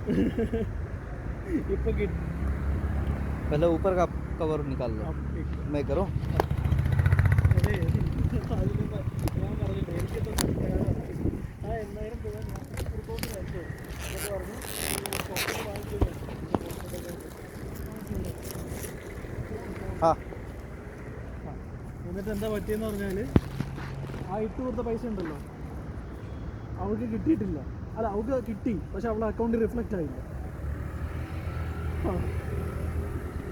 ഇപ്പൊ पहले ऊपर का कवर निकाल लो, मैं करूँ? ഞാൻ പറഞ്ഞില്ല എനിക്കിപ്പോൾ ആ 8,000 രൂപ ഞാൻ റിപ്പോർട്ട് അയച്ചു. എന്നൊക്കെ പറഞ്ഞു ഷോപ്പിൽ വാങ്ങിച്ചത്. हाँ എന്നിട്ട് എന്താ പറ്റിയെന്ന് പറഞ്ഞാൽ ആ ഇട്ട് കൊടുത്ത പൈസ ഉണ്ടല്ലോ അവൾക്ക് കിട്ടിയിട്ടില്ല. അല്ല അവൾക്ക് കിട്ടി, പക്ഷെ അവളുടെ അക്കൗണ്ടിൽ റിഫ്ലക്റ്റ് ആയില്ല.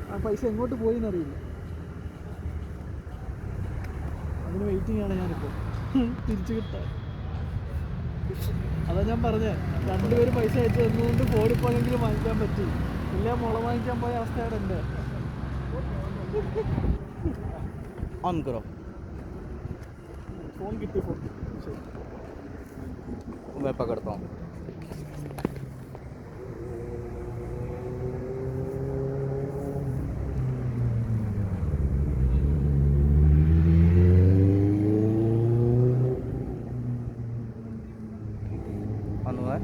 ആ പൈസ എങ്ങോട്ട് പോയി എന്നറിയില്ല. അതിന് വെയിറ്റിംഗ് ആണ് ഞാനിപ്പോൾ തിരിച്ചു കിട്ടാൻ. അതാ ഞാൻ പറഞ്ഞത്, രണ്ടുപേരും പൈസ അയച്ചു തന്നുകൊണ്ട് ഫോണിപ്പോയെങ്കിലും വാങ്ങിക്കാൻ പറ്റി. ഇല്ല മുള വാങ്ങിക്കാൻ പോയ അവസ്ഥയാണ് എൻ്റെ. ऑन करो, ഫോൺ കിട്ടി. ഫോൺ ശരി, मैं पकड़ता हूँ. ऑन हुआ है.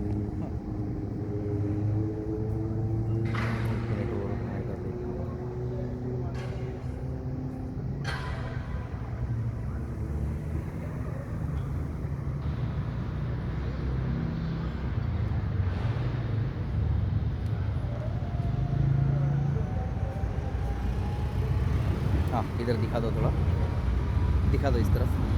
हाँ इधर दिखा दो, थोड़ा दिखा दो इस तरफ.